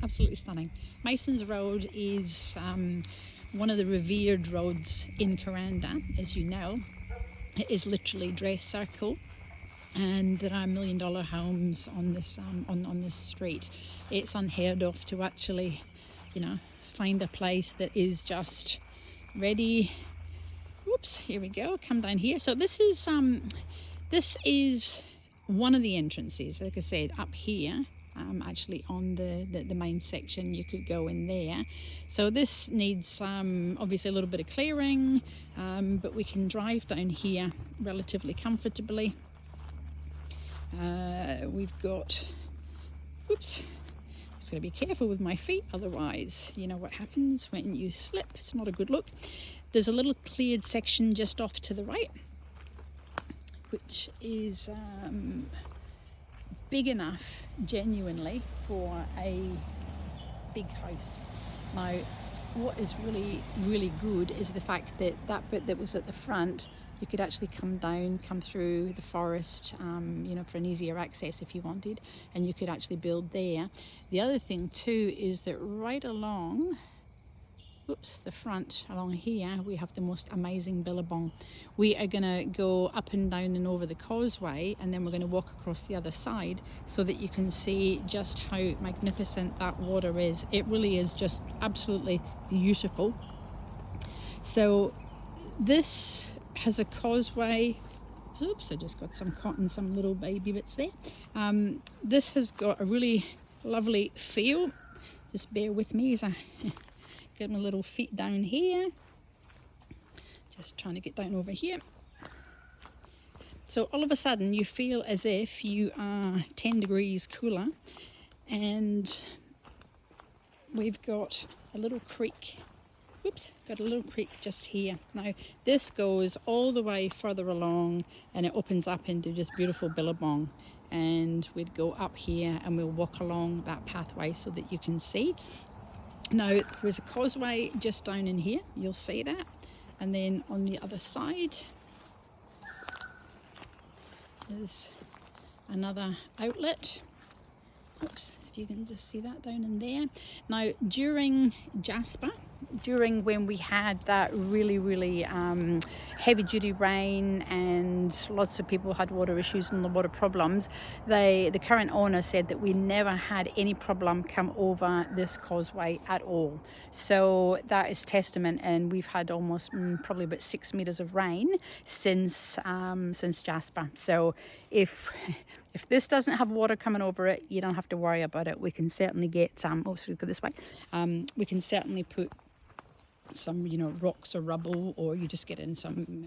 absolutely stunning. Mason's Road is one of the revered roads in Kuranda, as you know. It is literally dress circle, and there are $1 million homes on this on this street. It's unheard of to actually, find a place that is just ready. Whoops, here we go. Come down here. So this is one of the entrances. Like I said, up here, actually on the main section, you could go in there. So this needs obviously a little bit of clearing, but we can drive down here relatively comfortably. We've got, whoops, just gotta be careful with my feet, otherwise you know what happens when you slip. It's not a good look. There's a little cleared section just off to the right, which is big enough genuinely for a big house. Now what is really good is the fact that that bit that was at the front, you could actually come through the forest, for an easier access if you wanted, and you could actually build there. The other thing too is that right along the front along here, we have the most amazing billabong. We are going to go up and down and over the causeway, and then we're going to walk across the other side so that you can see just how magnificent that water is. It really is just absolutely beautiful. So this has a causeway. Oops, I just got some cotton, some little baby bits there. This has got a really lovely feel. Just bear with me as I get my little feet down here. Just trying to get down over here. So all of a sudden you feel as if you are 10 degrees cooler, and we've got a little creek. Whoops, got a little creek just here. Now this goes all the way further along, and it opens up into just beautiful billabong, and we'd go up here and we'll walk along that pathway so that you can see. Now there's a causeway just down in here, you'll see that, and then on the other side is another outlet. Oops, if you can just see that down in there. Now during Jasper, when we had that really heavy duty rain and lots of people had water issues and water problems, the current owner said that we never had any problem come over this causeway at all. So that is testament, and we've had almost probably about 6 meters of rain since Jasper. So if this doesn't have water coming over it, you don't have to worry about it. We can certainly get go this way. We can certainly put some rocks or rubble, or you just get in some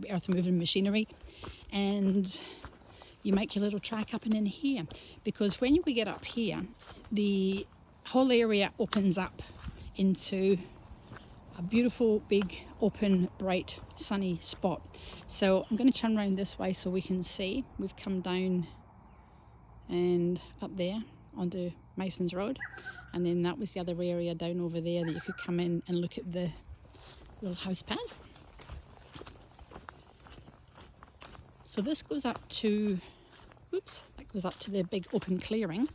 earth moving machinery, and you make your little track up and in here, because when we get up here, the whole area opens up into a beautiful big open bright sunny spot. So I'm going to turn around this way so we can see. We've come down and up there onto Mason's Road, and then that was the other area down over there that you could come in and look at the little house pad. So this goes up to, that goes up to the big open clearing.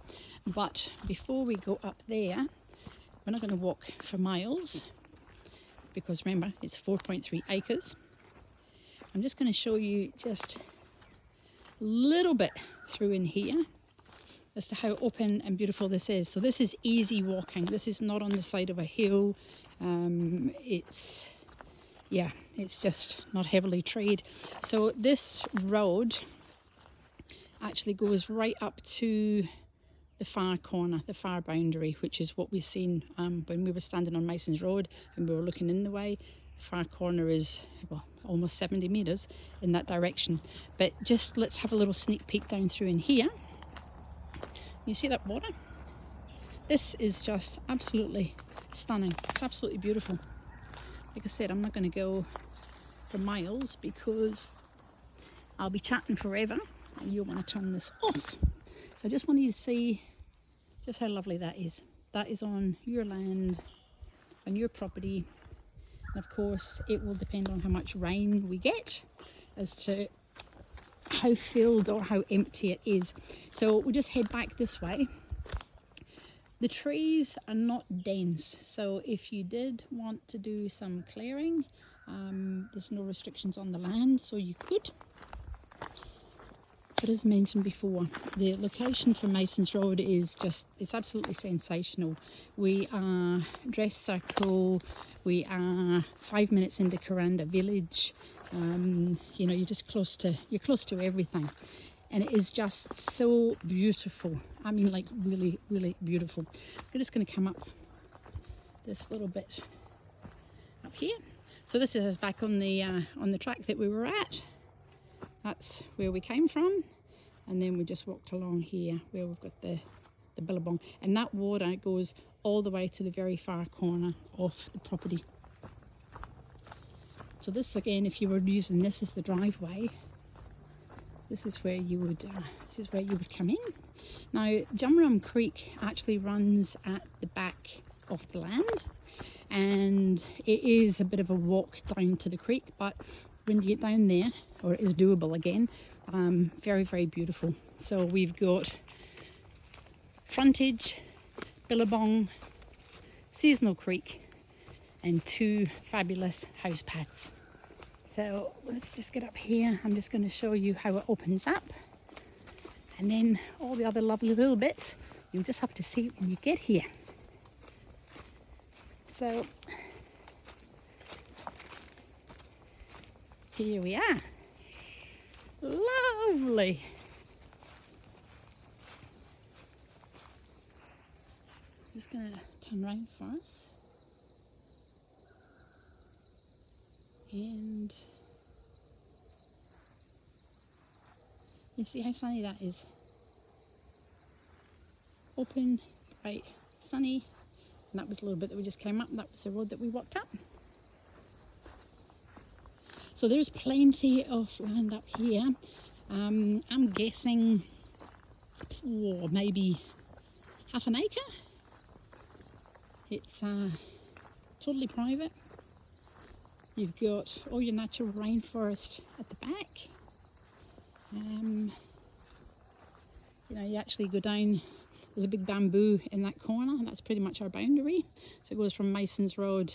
But before we go up there, we're not going to walk for miles, because remember, it's 4.3 acres. I'm just going to show you just a little bit through in here as to how open and beautiful this is. So this is easy walking. This is not on the side of a hill. It's just not heavily treed. So this road actually goes right up to the far corner, the far boundary, which is what we've seen when we were standing on Mason's Road and we were looking in the way. The far corner is almost 70 meters in that direction. But just let's have a little sneak peek down through in here. You see that water? This is just absolutely stunning. It's absolutely beautiful. Like I said, I'm not going to go for miles because I'll be chatting forever and you'll want to turn this off. So I just wanted you to see just how lovely that is. That is on your land, on your property. And of course, it will depend on how much rain we get as to how filled or how empty it is. So we'll just head back this way. The trees are not dense, so if you did want to do some clearing, there's no restrictions on the land, so you could. But as mentioned before, the location for Masons Road is just, it's absolutely sensational. We are Dress Circle, we are 5 minutes into Kuranda village. You know, you're close to everything. And it is just so beautiful. I mean, like really, really beautiful. I'm just going to come up this little bit up here. So this is us back on the track that we were at. That's where we came from, and then we just walked along here where we've got the billabong, and that water goes all the way to the very far corner of the property. So this, again, if you were using this as the driveway, this is where you would come in. Now, Jumrum Creek actually runs at the back of the land, and it is a bit of a walk down to the creek, but when you get down there, or it is doable again, very, very beautiful. So we've got frontage, billabong, seasonal creek, and 2 fabulous house paths. So let's just get up here. I'm just going to show you how it opens up, and then all the other lovely little bits you'll just have to see when you get here. So here we are. Lovely. Just going to turn around for us. And you see how sunny that is. Open, bright, sunny. And that was a little bit that we just came up. That was the road that we walked up. So there's plenty of land up here. I'm guessing maybe half an acre. It's totally private. You've got all your natural rainforest at the back. You know, you actually go down, there's a big bamboo in that corner, and that's pretty much our boundary. So it goes from Masons Road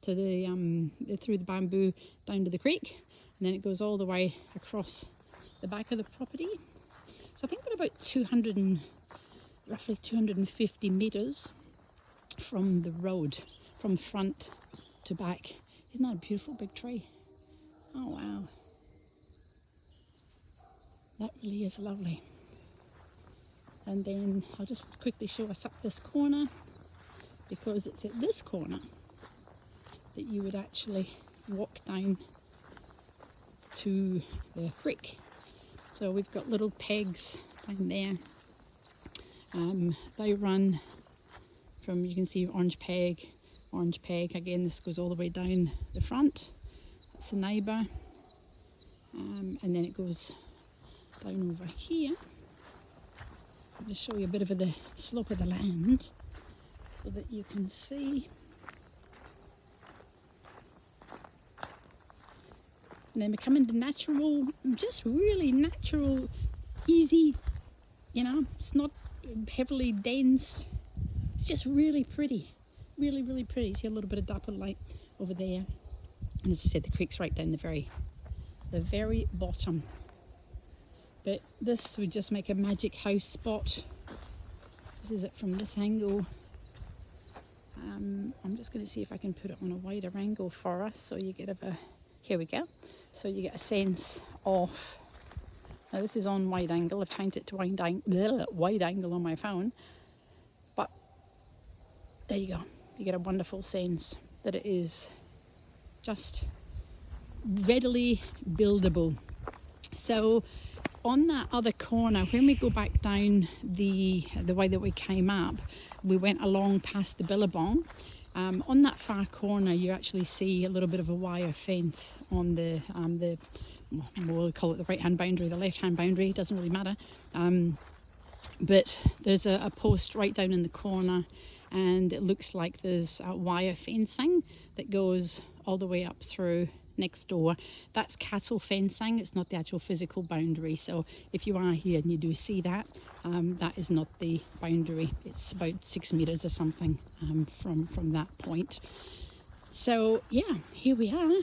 to through the bamboo down to the creek, and then it goes all the way across the back of the property. So I think we're about roughly 250 metres from the road, from front to back. Isn't that a beautiful big tree? Oh wow, that really is lovely. And then I'll just quickly show us up this corner, because it's at this corner that you would actually walk down to the creek. So we've got little pegs down there. They run from, you can see orange peg, again this goes all the way down the front. That's the neighbour. And then it goes down over here. I'll just show you a bit of the slope of the land so that you can see. And then we come into natural, just really natural, easy, you know, it's not heavily dense. It's just really pretty, really, really pretty. See a little bit of dapple light over there. And as I said, the creek's right down the very bottom. But this would just make a magic house spot. This is it from this angle. I'm just going to see if I can put it on a wider angle for us, so you get here we go. So you get a sense of, now this is on wide angle. I've changed it to wide angle on my phone. But there you go. You get a wonderful sense that it is just readily buildable. So on that other corner, when we go back down the way that we came up, we went along past the billabong. On that far corner, you actually see a little bit of a wire fence on the we'll call it the right-hand boundary, the left-hand boundary, doesn't really matter. But there's a post right down in the corner, and it looks like there's a wire fencing that goes all the way up through next door. That's cattle fencing, it's not the actual physical boundary. So if you are here and you do see that, that is not the boundary. It's about 6 meters or something from that point. So yeah, here we are.